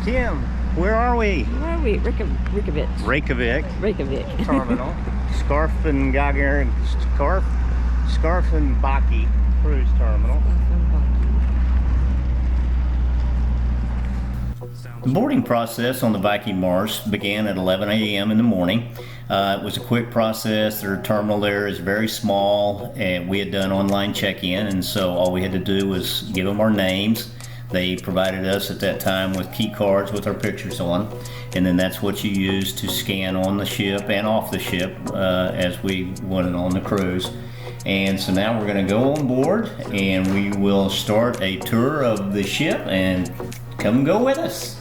Kim, where are we? Where are we? Reykjavik. Reykjavik Terminal. Scarf and Baki Cruise Terminal. The boarding process on the Viking Mars began at 11 a.m. in the morning. It was a quick process. Their terminal there is very small, and we had done online check-in, and so all we had to do was give them our names. They provided us at that time with key cards with our pictures on, and then that's what you use to scan on the ship and off the ship as we went on the cruise. And so now we're going to go on board, and we will start a tour of the ship, and come go with us.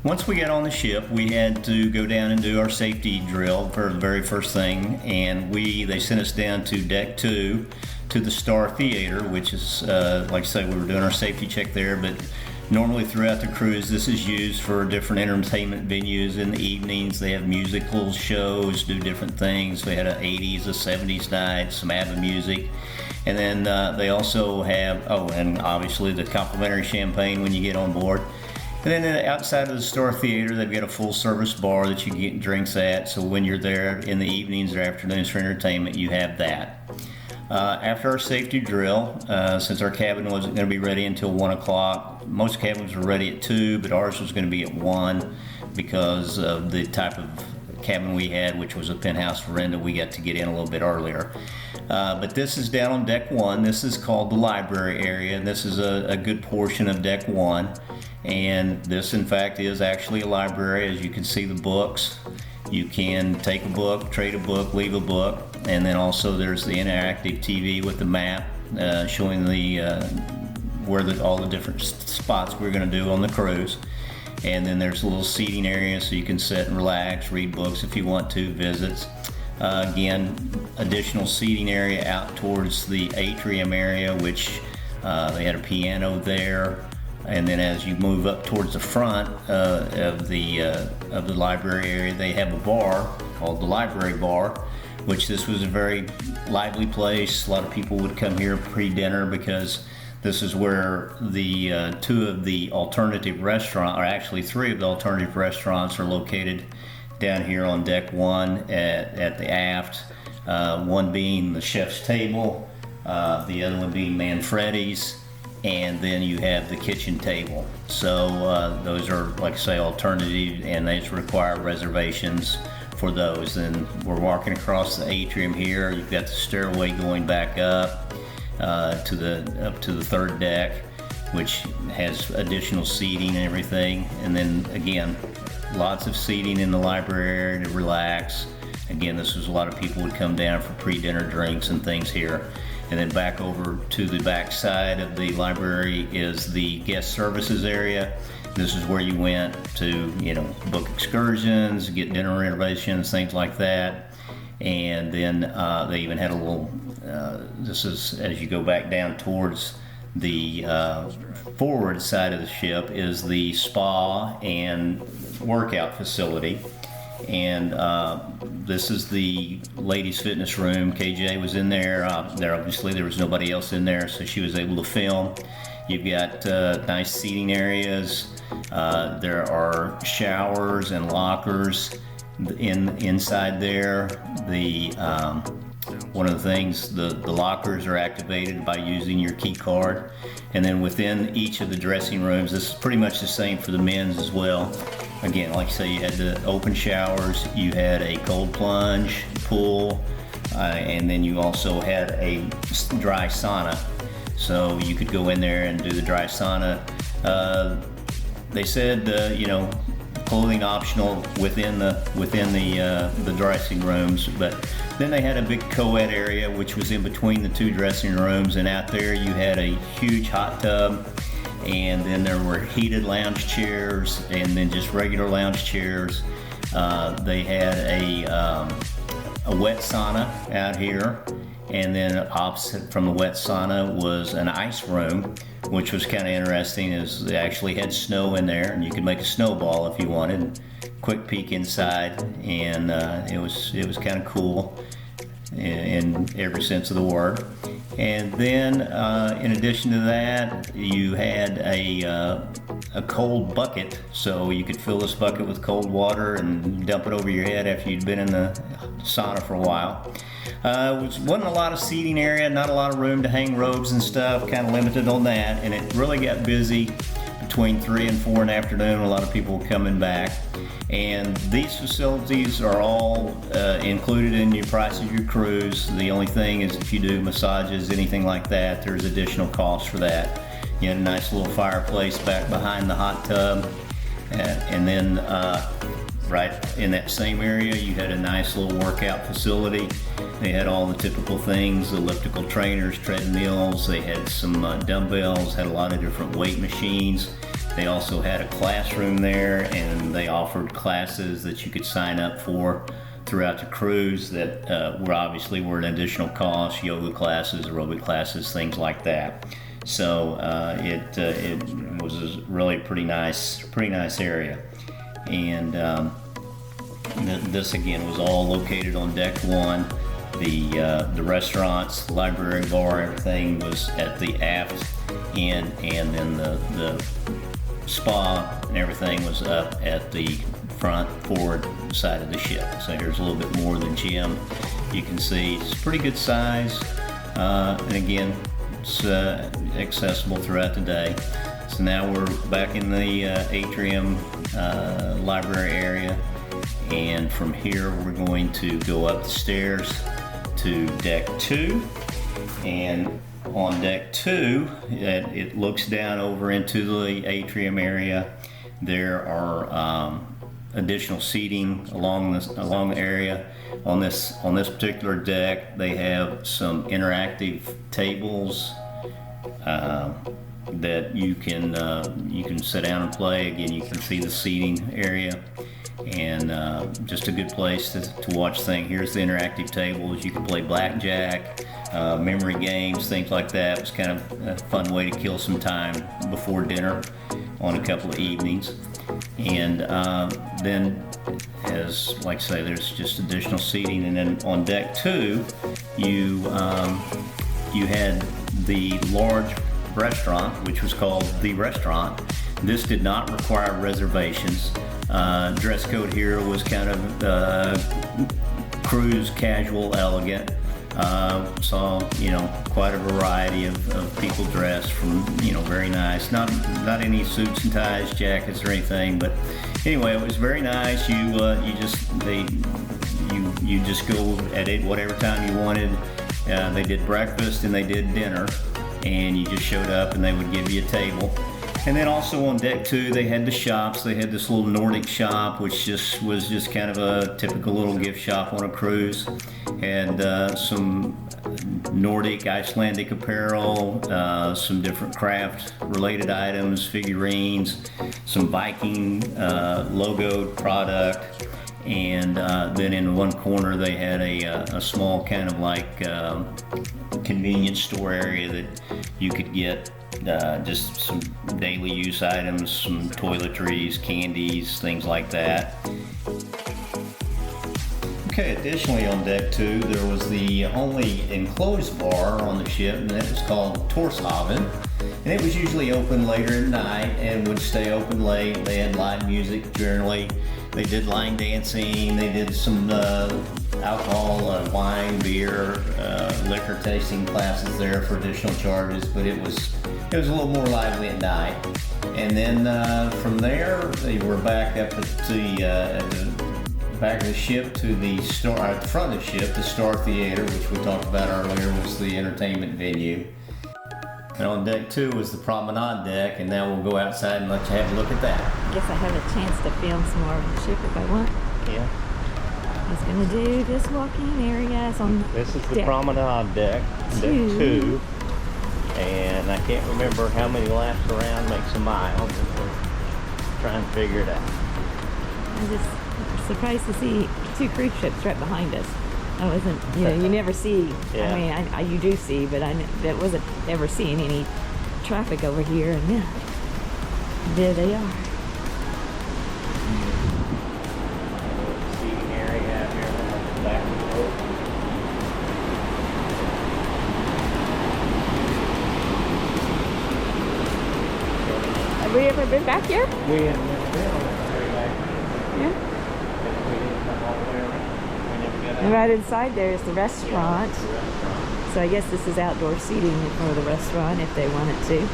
Once we got on the ship, we had to go down and do our safety drill for the very first thing, and they sent us down to deck 2 to the Star Theater, which is, like I say, we were doing our safety check there, but normally throughout the cruise, this is used for different entertainment venues in the evenings. They have musical shows, do different things. We had an 80s, a 70s night, some ABBA music. And then they also have, and obviously the complimentary champagne when you get on board. And then outside of the Star Theater, they've got a full service bar that you can get drinks at. So when you're there in the evenings or afternoons for entertainment, you have that. After our safety drill, since our cabin wasn't going to be ready until 1 o'clock, most cabins were ready at 2, but ours was going to be at 1 because of the type of cabin we had, which was a penthouse veranda. We got to get in a little bit earlier. But this is down on deck 1. This is called the library area, and this is a good portion of deck 1. And this, in fact, is actually a library. As you can see, the books. You can take a book, trade a book, leave a book, and then also there's the interactive TV with the map showing where all the different spots we're going to do on the cruise. And then there's a little seating area so you can sit and relax, read books if you want to, visits. Again, additional seating area out towards the atrium area, which they had a piano there. And then as you move up towards the front of the library area, they have a bar called the Library Bar, which this was a very lively place. A lot of people would come here pre-dinner because this is where the 2 of the alternative restaurants, or actually 3 of the alternative restaurants, are located down here on deck 1 at the aft. One being the Chef's Table, the other one being Manfredi's, and then you have the kitchen table. So those are, like I say, alternative, and they require reservations for those. And we're walking across the atrium here. You've got the stairway going back up to the 3rd deck, which has additional seating and everything. And then again, lots of seating in the library area to relax. Again, this was a lot of people would come down for pre-dinner drinks and things here. And then back over to the back side of the library is the guest services area. This is where you went to, book excursions, get dinner reservations, things like that. And then they even had a little, this is as you go back down towards the forward side of the ship is the spa and workout facility. And this is the ladies' fitness room. KJ was in there. Obviously there was nobody else in there, so she was able to film. You've got nice seating areas. There are showers and lockers inside there. One of the things, the lockers are activated by using your key card. And then within each of the dressing rooms, this is pretty much the same for the men's as well. Again, like I say, you had the open showers, you had a cold plunge pool, and then you also had a dry sauna. So you could go in there and do the dry sauna. They said, clothing optional within the dressing rooms, but then they had a big co-ed area which was in between the 2 dressing rooms, and out there you had a huge hot tub, and then there were heated lounge chairs and then just regular lounge chairs. They had a wet sauna out here, and then opposite from the wet sauna was an ice room, which was kind of interesting, is they actually had snow in there, and you could make a snowball if you wanted. quick peek inside, and it was kind of cool in every sense of the word. And then in addition to that, you had a cold bucket, so you could fill this bucket with cold water and dump it over your head after you'd been in the sauna for a while. Wasn't a lot of seating area, not a lot of room to hang robes and stuff, kind of limited on that, and it really got busy between 3 and 4 in the afternoon. A lot of people coming back, and these facilities are all included in your price of your cruise. The only thing is if you do massages, anything like that, there's additional costs for that. You had a nice little fireplace back behind the hot tub, and then right in that same area you had a nice little workout facility. They had all the typical things, elliptical trainers, treadmills, they had some dumbbells, had a lot of different weight machines. They also had a classroom there, and they offered classes that you could sign up for throughout the cruise that were an additional cost, yoga classes, aerobic classes, things like that. So it was a really pretty nice area. And this again was all located on deck 1. The restaurants, the library, bar, everything was at the aft end, and then the spa and everything was up at the forward side of the ship. So here's a little bit more of the gym. You can see it's pretty good size, and again, it's accessible throughout the day. So now we're back in the atrium library area, and from here we're going to go up the stairs to deck 2. And on deck 2, it looks down over into the atrium area. There are additional seating along the area. On this particular deck, they have some interactive tables that you can sit down and play. Again, you can see the seating area, and just a good place to watch things. Here's the interactive tables. You can play blackjack, memory games, things like that. It was kind of a fun way to kill some time before dinner on a couple of evenings. And then, as like I say, there's just additional seating. And then on deck 2, you had the large restaurant, which was called the restaurant. This did not require reservations. Dress code here was kind of cruise casual, elegant. Saw quite a variety of people dressed from very nice. Not any suits and ties, jackets or anything, but anyway, it was very nice. You just go at whatever time you wanted. They did breakfast and they did dinner, and you just showed up and they would give you a table. And then also on deck 2, they had the shops. They had this little Nordic shop, which was just kind of a typical little gift shop on a cruise. Had some Nordic, Icelandic apparel, some different craft-related items, figurines, some Viking logoed product. And then in one corner they had a small kind of like convenience store area that you could get just some daily use items, some toiletries, candies, things like that. Okay, additionally on deck 2 there was the only enclosed bar on the ship, and that was called Torshaven. And it was usually open later at night and would stay open late. They had live music generally. They did line dancing. They did some alcohol, wine, beer, liquor tasting classes there for additional charges. But it was a little more lively at night. And then from there, they were back up at the back of the ship to the at the front of the ship, the Star Theater, which we talked about earlier, was the entertainment venue. And on deck 2 was the Promenade deck, and now we'll go outside and let you have a look at that. I guess I have a chance to film some more of the ship if I want. Yeah. I was going to do this walking area. It's on This is the Promenade deck, deck 2. And I can't remember how many laps around makes a mile, but we're trying to figure it out. I'm just surprised to see 2 cruise ships right behind us. I wasn't, you never see. Yeah. I mean, you do see, but I wasn't ever seeing any traffic over here, and yeah, there they are. never been back here? We had never been on that ferry back. Yeah. We didn't come all the way around. We never got out. And right inside there is the restaurant. Yeah, the restaurant. So I guess this is outdoor seating for the restaurant if they wanted to.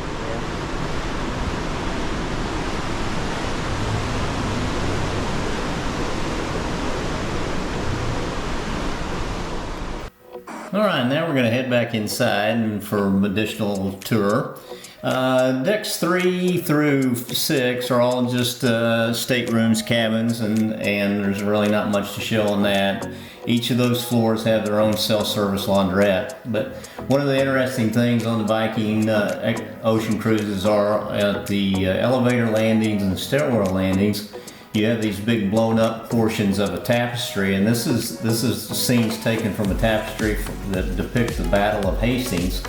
All right, now we're going to head back inside and for an additional tour. Decks 3 through 6 are all just staterooms, cabins, and there's really not much to show on that. Each of those floors have their own self-service laundrette. But one of the interesting things on the Viking ocean cruises are at the elevator landings and the stairwell landings, you have these big blown up portions of a tapestry, and this is scenes taken from a tapestry that depict the Battle of Hastings.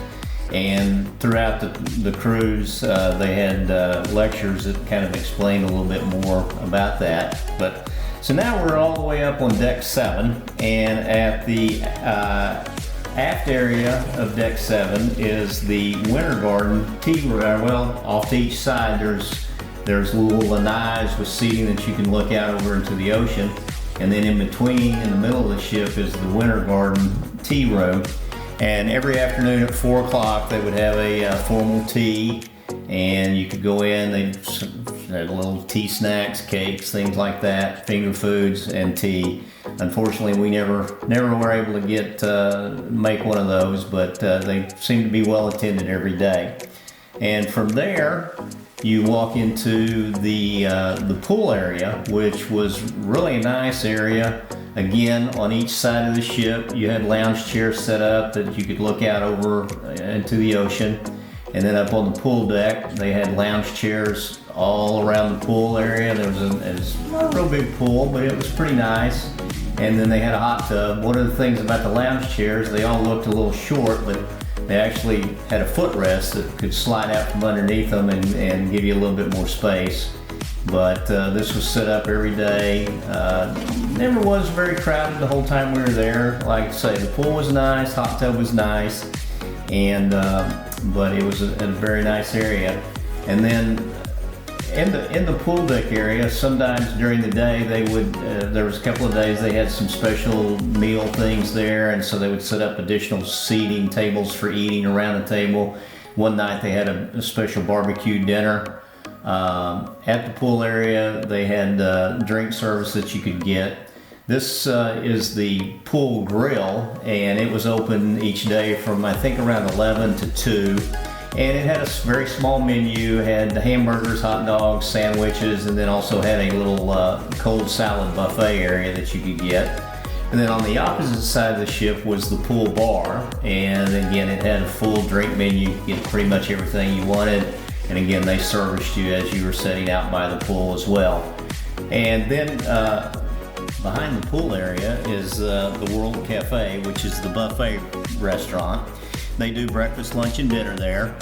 And throughout the cruise, they had lectures that kind of explained a little bit more about that. But so now we're all the way up on deck 7, and at the aft area of deck 7 is the winter garden tea room. Well, off to each side there's little lanais with seating that you can look out over into the ocean. And then in between, in the middle of the ship, is the winter garden tea room. And every afternoon at 4 o'clock, they would have a formal tea. And you could go in, they had little tea snacks, cakes, things like that, finger foods and tea. Unfortunately, we never were able to get make one of those, but they seem to be well attended every day. And from there, you walk into the pool area, which was really a nice area. Again, on each side of the ship, you had lounge chairs set up that you could look out over into the ocean. And then up on the pool deck, they had lounge chairs all around the pool area. It was not a real big pool, but it was pretty nice. And then they had a hot tub. One of the things about the lounge chairs, they all looked a little short, but they actually had a footrest that could slide out from underneath them and give you a little bit more space. But this was set up every day. Never was very crowded the whole time we were there. Like I say, the pool was nice, hot tub was nice, and but it was a very nice area. And then in the pool deck area, sometimes during the day they would there was a couple of days they had some special meal things there, and so they would set up additional seating tables for eating around the table. One night they had a special barbecue dinner. At the pool area they had drink service that you could get. This is the pool grill, and it was open each day from I think around 11 to 2. And it had a very small menu, had hamburgers, hot dogs, sandwiches, and then also had a little cold salad buffet area that you could get. And then on the opposite side of the ship was the pool bar, and again it had a full drink menu. You could get pretty much everything you wanted, and again they serviced you as you were sitting out by the pool as well. And then behind the pool area is the World Cafe, which is the buffet restaurant. They do breakfast, lunch, and dinner there.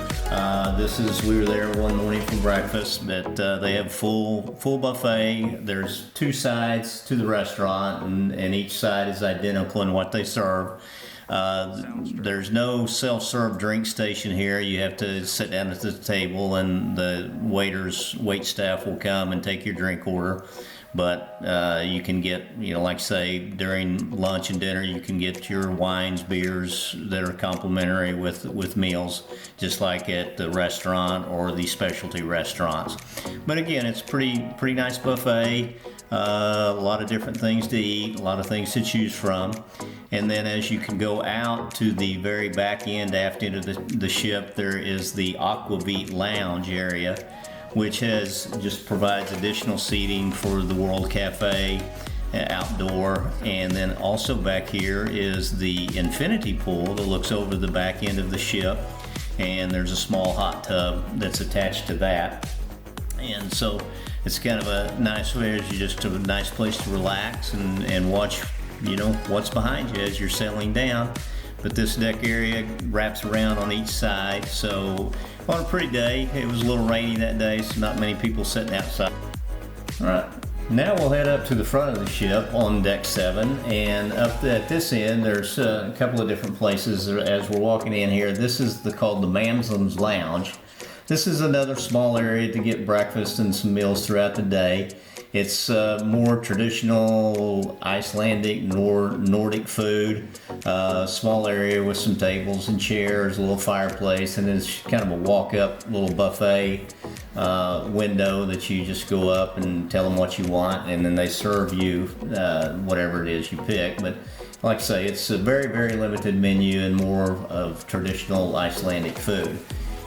We were there one morning for breakfast, but they have full buffet. There's 2 sides to the restaurant, and each side is identical in what they serve. There's no self-serve drink station here. You have to sit down at the table, and the wait staff will come and take your drink order. But you can get, like say, during lunch and dinner, you can get your wines, beers that are complimentary with meals, just like at the restaurant or the specialty restaurants. But again, it's pretty nice buffet. A lot of different things to eat, a lot of things to choose from. And then as you can go out to the very back end, aft end of the ship, there is the Aquavit lounge area, which just provides additional seating for the World Cafe outdoor. And then also back here is the infinity pool that looks over the back end of the ship, and there's a small hot tub that's attached to that. And so it's kind of a nice way, just a nice place to relax and watch what's behind you as you're settling down. But this deck area wraps around on each side, so on a pretty day, it was a little rainy that day, so not many people sitting outside. All right, now we'll head up to the front of the ship on deck 7, and up at this end, there's a couple of different places as we're walking in here. This is called the Mamson's Lounge. this is another small area to get breakfast and some meals throughout the day. It's more traditional Icelandic Nordic food. Small area with some tables and chairs, a little fireplace, and it's kind of a walk-up little buffet window that you just go up and tell them what you want, and then they serve you whatever it is you pick. But like I say, it's a very, very limited menu and more of traditional Icelandic food.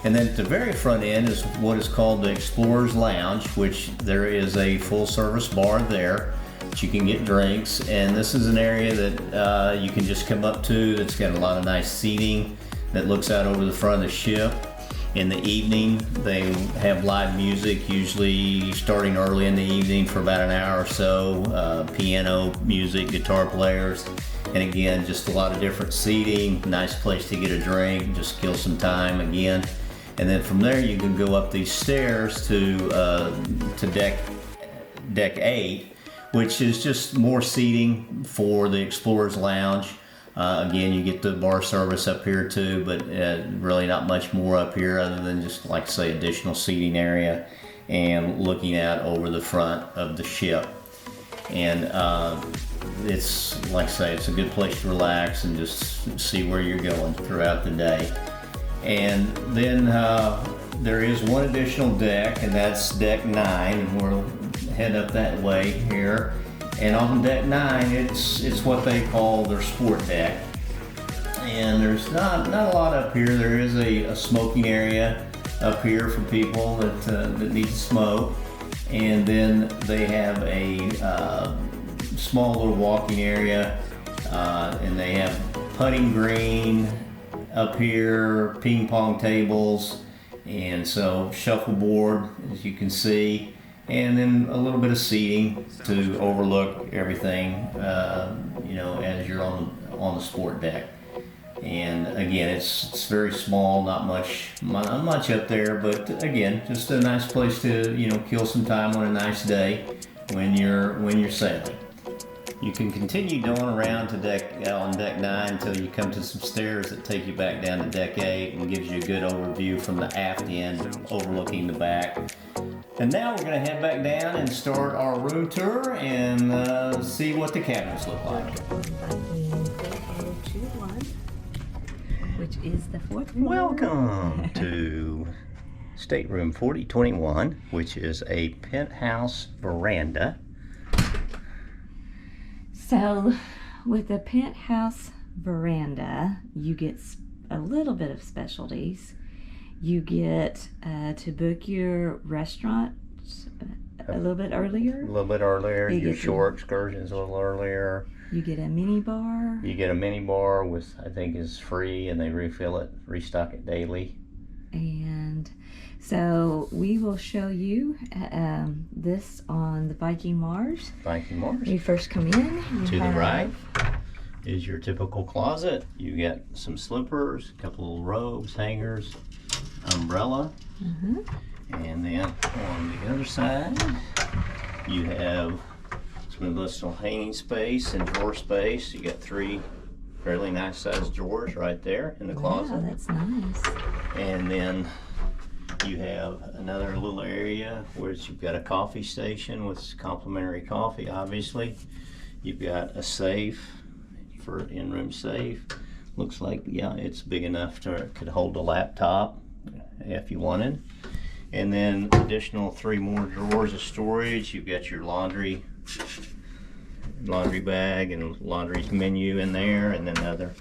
And then at the very front end is what is called the Explorer's Lounge, which there is a full service bar there that you can get drinks. And this is an area that you can just come up to that's got a lot of nice seating that looks out over the front of the ship. In the evening, they have live music, usually starting early in the evening for about an hour or so. Piano, music, guitar players. And again, just a lot of different seating, nice place to get a drink, just kill some time again. And then from there, you can go up these stairs to deck 8, which is just more seating for the Explorer's Lounge. Again, you get the bar service up here too, but really not much more up here other than just, like I say, additional seating area and looking out over the front of the ship. And it's, like I say, it's a good place to relax and just see where you're going throughout the day. And then there is one additional deck, and that's deck 9, and we'll head up that way here. And on deck 9, it's what they call their sport deck. And there's not a lot up here. There is a smoking area up here for people that need to smoke. And then they have a small little walking area, and they have putting green up here, ping pong tables, and so shuffleboard, as you can see, and then a little bit of seating to overlook everything, as you're on the sport deck. And again, it's very small, not much up there, but again, just a nice place to kill some time on a nice day when you're sailing. You can continue going around to on deck 9 until you come to some stairs that take you back down to deck 8 and gives you a good overview from the aft end overlooking the back. And now we're going to head back down and start our room tour and see what the cabins look like. Which is the 4th floor. Welcome to Stateroom 4021, which is a penthouse veranda. So, with the penthouse veranda, you get a little bit of specialties. You get to book your restaurant a little bit earlier. A little bit earlier. Your shore excursions a little earlier. You get a mini bar. You get a mini bar, with I think is free, and they restock it daily. And so we will show you this on the Viking Mars. Viking Mars. When you first come in, to the right is your typical closet. You get some slippers, a couple of robes, hangers, umbrella, and then on the other side you have some additional hanging space and drawer space. You got 3 fairly nice sized drawers right there in the closet. Wow, that's nice. And then you have another little area where you've got a coffee station with complimentary coffee, obviously. You've got a safe for in-room safe. Looks like, yeah, it's big enough could hold a laptop if you wanted. And then additional 3 more drawers of storage. You've got your laundry bag and laundry menu in there, and then other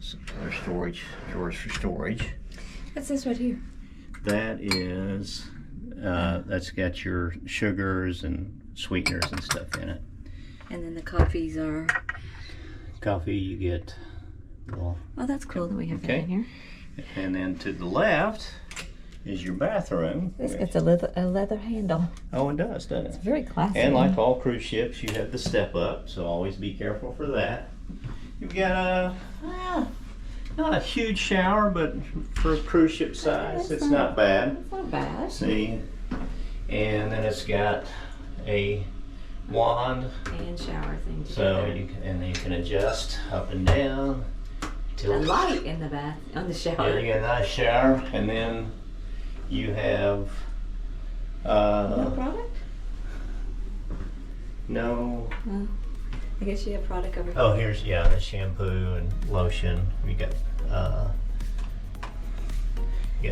storage drawers for storage. What's this right here? That is, that's got your sugars and sweeteners and stuff in it. And then the coffees are? Coffee you get. Well, oh, that's cool that we have that in here. And then to the left is your bathroom. This gets a leather handle. Oh, it does, doesn't it? It's very classy. And like all cruise ships, you have the step up, so always be careful for that. You've got not a huge shower, but for a cruise ship size, it's not bad. It's not bad. See, and then it's got a wand and shower thing. So you can adjust up and down. A light in the bath, on the shower. Yeah, you get a nice shower, and then you have No product? no. I guess you have product over here. Oh, here's the shampoo and lotion. You got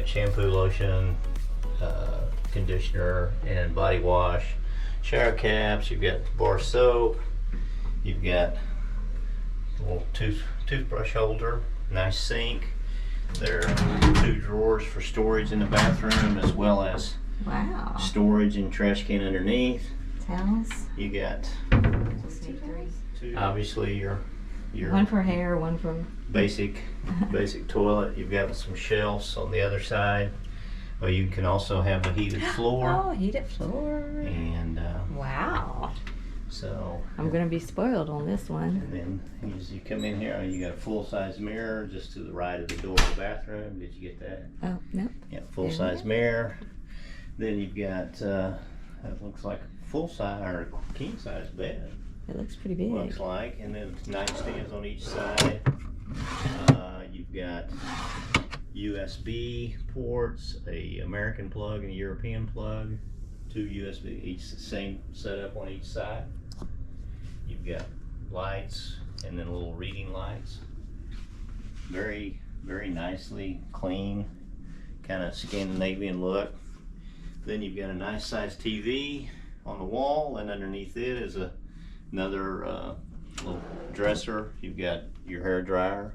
shampoo, lotion, conditioner, and body wash. Shower caps. You've got bar soap. You've got a little toothbrush holder. Nice sink. There are 2 drawers for storage in the bathroom, as well as Wow. storage and trash can underneath. Towels. You got obviously your One for hair, one for basic toilet. You've got some shelves on the other side. Well, you can also have a heated floor. Oh, heated floor. And Wow. so I'm gonna be spoiled on this one. and then as you come in here, you got a full-size mirror just to the right of the door of the bathroom. Did you get that? Oh, no. Yeah, full-size mirror. Then you've got that looks like a full-size or king-size bed. It looks pretty big. Looks like, and then nightstands on each side. You've got USB ports, a American plug and a European plug, 2 USB, each same setup on each side. You've got lights and then little reading lights. Very, very nicely clean, kind of Scandinavian look. Then you've got a nice sized TV on the wall, and underneath it is another little dresser. You've got your hair dryer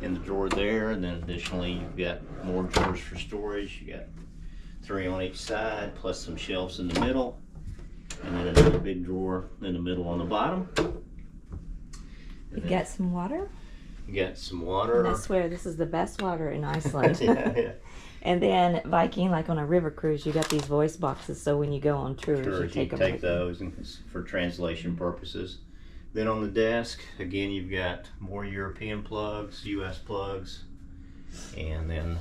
in the drawer there, and then additionally you've got more drawers for storage. You got 3 on each side, plus some shelves in the middle, and then another big drawer in the middle on the bottom. You got some water? You got some water. And I swear this is the best water in Iceland. Yeah. And then Viking, like on a river cruise, you got these voice boxes, so when you go on tours, Sure, you take them with you. those and for translation purposes. Then on the desk, again, you've got more European plugs, US plugs, and then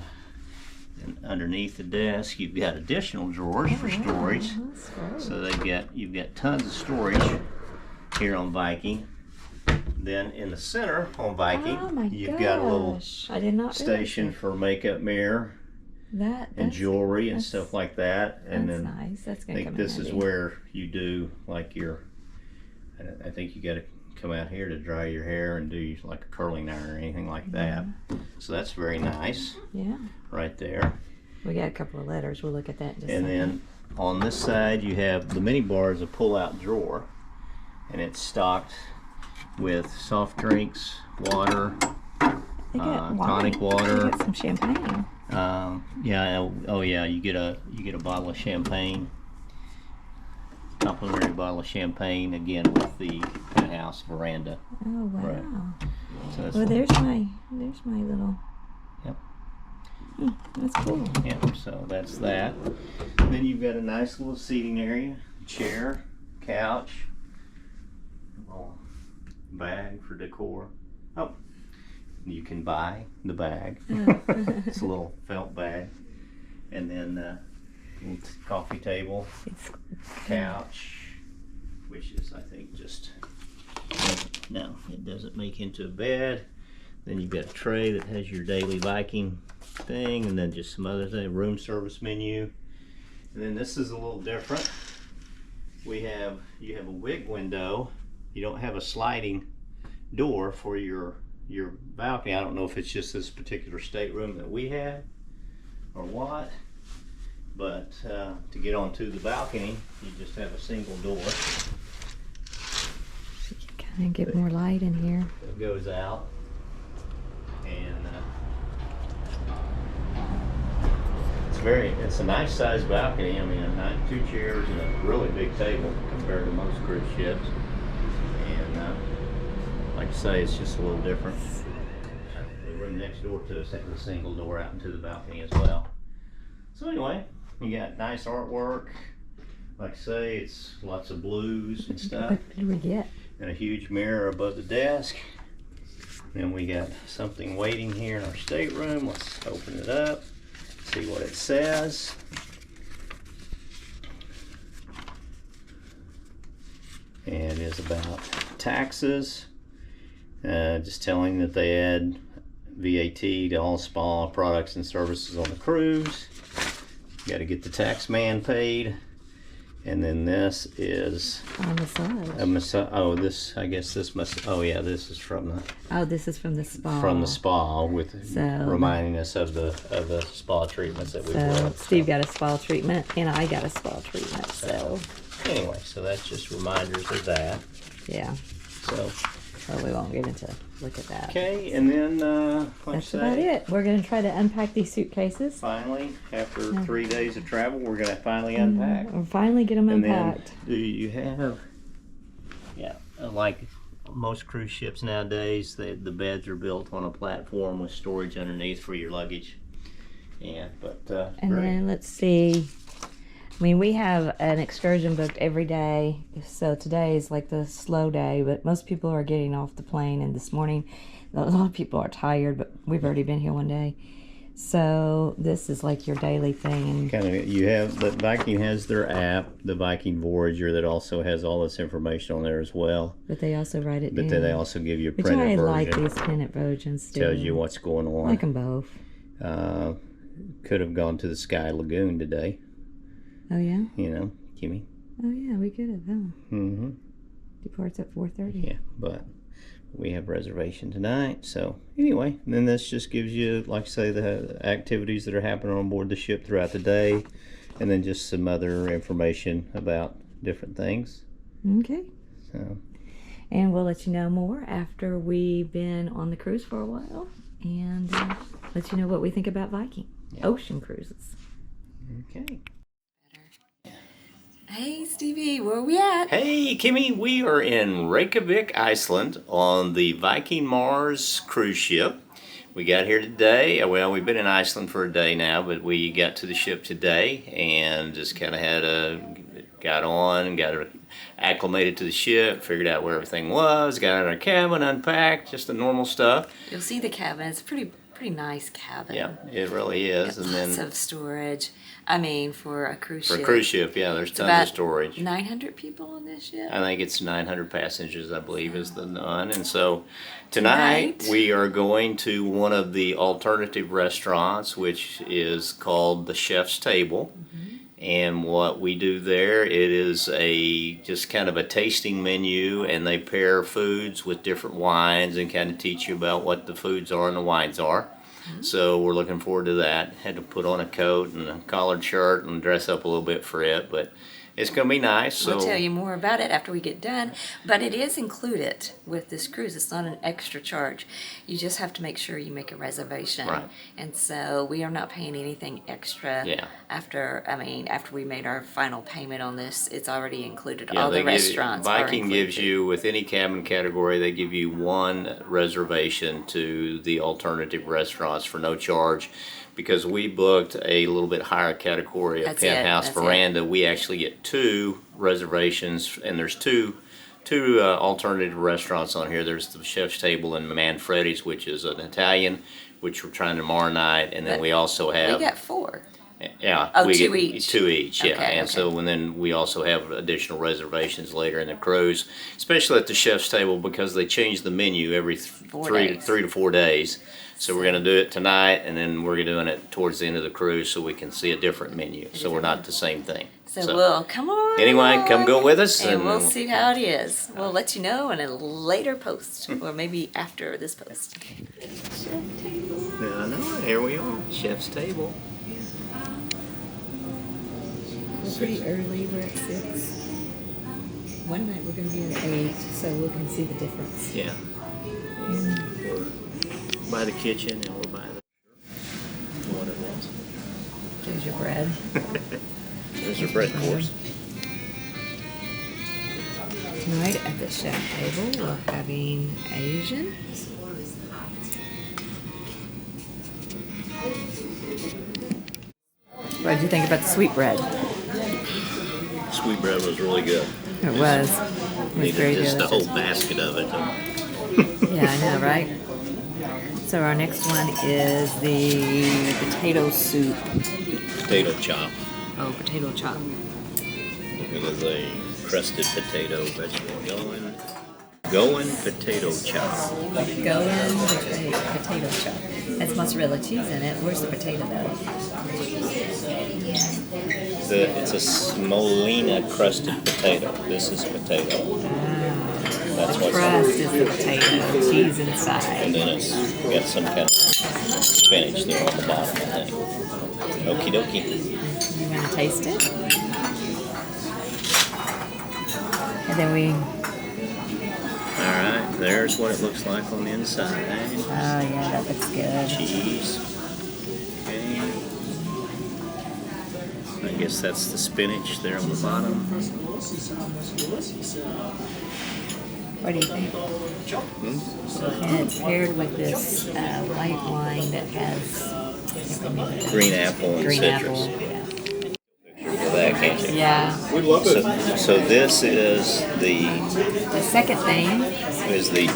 underneath the desk, you've got additional drawers for storage. Oh, that's great. So you've got tons of storage here on Viking. Then in the center on Viking, Oh my you've got a little gosh. I did not station realize for makeup mirror that. and jewelry and that's- stuff like that. And That's then nice. That's I gonna think come this in is handy. where you do like I think you got to come out here to dry your hair and do like a curling iron or anything like that. So that's very nice Yeah. right there. We got a couple of letters. We'll look at that in just a And second. then on this side you have the mini bar is a pull-out drawer, and it's stocked with soft drinks, water, They got tonic wine. water. They got some champagne. You get a bottle of champagne, complimentary bottle of champagne, again with the Penthouse veranda. Oh wow. Right. So that's Well, there's my little. Yep. That's cool. Yeah, so that's that. Then you've got a nice little seating area, chair, couch, a little bag for decor. Oh, you can buy the bag. It's a little felt bag. And then little coffee table, It's couch, which is, I think, just, no, it doesn't make into a bed. Then you've got a tray that has your daily Viking thing, and then just some other thing, room service menu. And then this is a little different. You have a wig window. You don't have a sliding door for your balcony. I don't know if it's just this particular stateroom that we have or what, but to get onto the balcony, you just have a single door kind of get more light in here. that goes out, and it's a nice sized balcony. I mean, 2 chairs and a really big table compared to most cruise ships, and like I say, it's just a little different. The room next door to us has a single door out into the balcony as well. So anyway, you got nice artwork. Like I say, it's lots of blues and stuff. What did we get? And a huge mirror above the desk. Then we got something waiting here in our stateroom. Let's open it up, see what it says. And it is about taxes. Just telling that they add VAT to all spa products and services on the cruise. Got to get the tax man paid. And then this is a massage. a massage. Oh, this, I guess this must, oh yeah, this is from the, Oh, this is from the spa. from the spa, with So, reminding us of the spa treatments that we So Steve got a spa treatment, and I got a spa treatment. So anyway, so that's just reminders of that. yeah. So We won't get into look at that. okay, and then That's about it. We're gonna try to unpack these suitcases. Finally, after 3 days of travel, we're gonna finally unpack. We'll finally get them And unpacked. then, do you have? Yeah, like most cruise ships nowadays, the beds are built on a platform with storage underneath for your luggage. And And great. then let's see. I mean, we have an excursion booked every day, so today is like the slow day, but most people are getting off the plane, and this morning a lot of people are tired, but we've already been here one day. So this is like your daily thing. And Kind of, you have, the Viking has their app, the Viking Voyager, that also has all this information on there as well. but they also write it But down. then they also give you a Which printed I version. like these pennant versions too. Tells you what's going on. I like them both. Could have gone to the Sky Lagoon today, Oh yeah? you know, Kimmy. Oh yeah, we could have. Huh? Mm-hmm. Departs at 4:30. Yeah, but we have reservation tonight. So anyway, then this just gives you, like I say, the activities that are happening on board the ship throughout the day, and then just some other information about different things. Okay. So And we'll let you know more after we've been on the cruise for a while, and let you know what we think about Viking ocean cruises. okay. Hey Stevie, where are we at? Hey Kimmy, we are in Reykjavik, Iceland on the Viking Mars cruise ship. We got here today. Well, we've been in Iceland for a day now, but we got to the ship today and just kind of got on, got acclimated to the ship, figured out where everything was, got in our cabin, unpacked, just the normal stuff. You'll see the cabin. It's a pretty nice cabin. Yeah, it really is. Got And lots then of storage. I mean, for a cruise ship. for a cruise ship, yeah, there's tons about of storage. 900 people on this ship. I think it's 900 passengers, I believe, is the one. And so tonight we are going to one of the alternative restaurants, which is called the Chef's Table. And what we do there, it is just kind of a tasting menu, and they pair foods with different wines and kind of teach you about what the foods are and the wines are. So we're looking forward to that. Had to put on a coat and a collared shirt and dress up a little bit for it, but it's going to be nice. So We'll tell you more about it after we get done, but it is included with this cruise. It's not an extra charge. You just have to make sure you make a reservation. Right. And so we are not paying anything extra. Yeah. After we made our final payment on this, it's already included. yeah, All they the restaurants are Viking included. gives you, with any cabin category, they give you one reservation to the alternative restaurants for no charge. Because we booked a little bit higher category of That's it, Penthouse that's it. veranda, we actually get 2 reservations, and there's two alternative restaurants on here. There's the Chef's Table and Manfredi's, which is an Italian, which we're trying tomorrow night, and then But we also have We got 4. yeah, Oh, we 2 get each. 2 each, yeah. Okay, And so, and then we also have additional reservations later in the cruise, especially at the Chef's Table, because they change the menu every 3 days. to 4 days. So we're going to do it tonight, and then we're doing it towards the end of the cruise, so we can see a different menu. So we're not the same thing. So we'll come on. Anyway, come go with us, And we'll see how it is. We'll let you know in a later post, or maybe after this post. I know. Here we are, Chef's Table. We're pretty early. We're at 6. One night we're going to be at 8, so we can see the difference. Yeah. We're by the kitchen, and we're by the what it was. There's your bread. There's your bread course. Tonight at the chef table, we're having Asian. What did you think about the sweetbread? Sweetbread was really good. It was. It was Needed very just a delicious. whole basket of it. Yeah, I know, right? So our next one is the potato soup. Potato chop. Oh, potato chop. It is a crusted potato vegetable going. Going potato chop. Going potato chop. Has mozzarella cheese in it. Where's the potato though? It's a semolina crusted potato. This is potato. That's what's Crust is the potato, cheese inside. And then it's got some kind of spinach there on the bottom, I think. Okie dokie. You want to taste it? And then we... Alright, there's what it looks like on the inside. Oh yeah, that looks good. Cheese. Okay. I guess that's the spinach there on the bottom. What do you think? And it's paired with this white wine that has Green apple and green citrus. apple. Yeah. Look at that, can't you? Yeah. So this is the second thing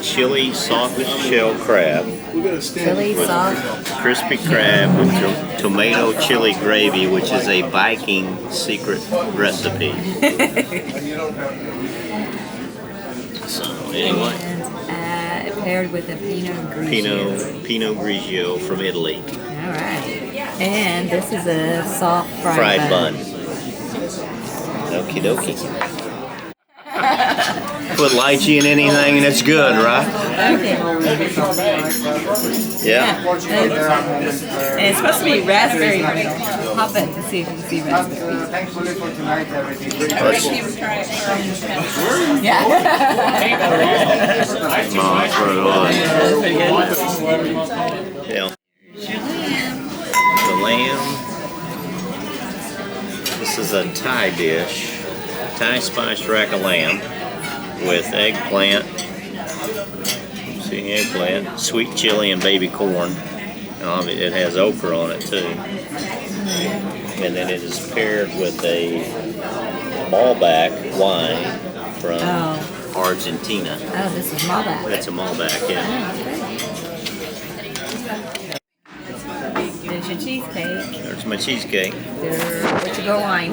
chili soft shell crab. chili sauce. Crispy crab with tomato chili gravy, which is a Viking secret recipe. So anyway, And paired with a Pinot Grigio from Italy. All right. And this is a soft fried bun. Okie dokie. Put lychee in anything and it's good, right? Okay. Yeah. And it's supposed to be raspberry. Pop it to see if you can see raspberry. Thankfully for tonight, everything. Yeah. Yeah. The lamb. This is a Thai dish. Thai spiced rack of lamb with eggplant. See eggplant, sweet chili, and baby corn. It has okra on it too. And then it is paired with a Malbec wine from Argentina. Oh, this is Malbec. That's a Malbec, yeah. There's your cheesecake. There's my cheesecake. What's your wine?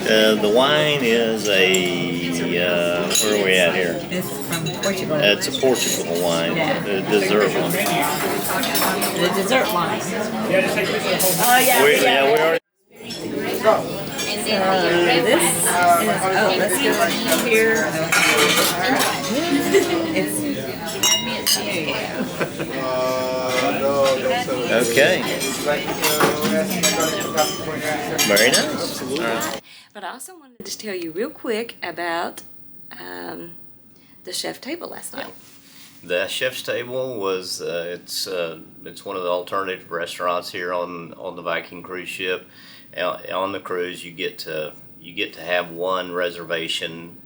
The wine is where are we at here? It's from Portugal. It's a Portugal wine, Yeah. the dessert one. The dessert wine. Oh yeah. We already. This is, let's go here. It's Okay. Very nice. All right. But I also wanted to tell you real quick about the chef table last night. The chef's table was it's one of the alternative restaurants here on the Viking cruise ship. On the cruise, you get to have one reservation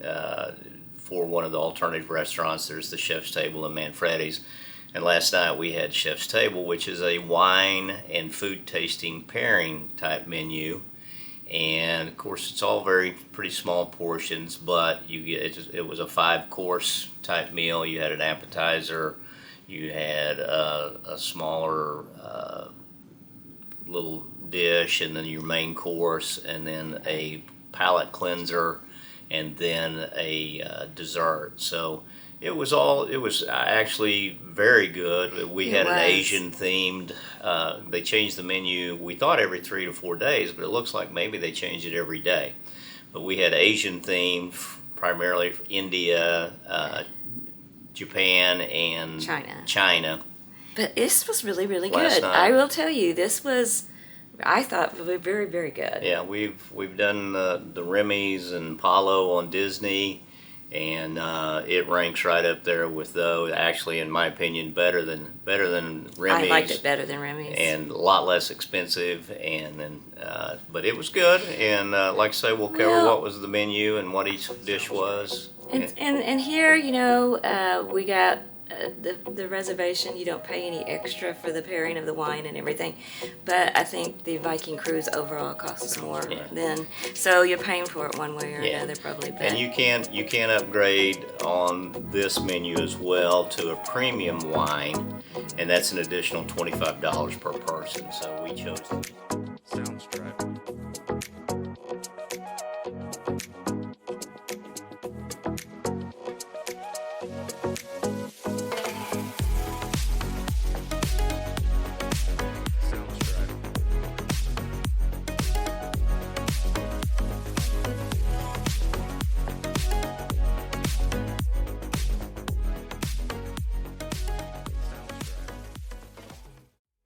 for one of the alternative restaurants. There's the chef's table in Manfredi's. And last night we had Chef's Table, which is a wine and food tasting pairing type menu. And of course it's all pretty small portions, but it was a 5-course type meal. You had an appetizer, you had a smaller little dish, and then your main course, and then a palate cleanser, and then a dessert. So it was actually very good. We had an Asian themed, they changed the menu, we thought every 3 to 4 days, but it looks like maybe they changed it every day. But we had Asian themed, primarily India, Japan, and China. But this was really, really Last good. night. I will tell you, this was, I thought, very, very good. Yeah, we've done the Remy's and Palo on Disney, and it ranks right up there with those. Actually, in my opinion, better than Remy's. I liked it better than Remy's. And a lot less expensive, and then but it was good. And like I say, we'll cover what was the menu and what each dish was. And here, you know, we got the reservation. You don't pay any extra for the pairing of the wine and everything, but I think the Viking cruise overall costs more than, so you're paying for it one way or another probably. But. And you can upgrade on this menu as well to a premium wine, and that's an additional $25 per person. So we chose.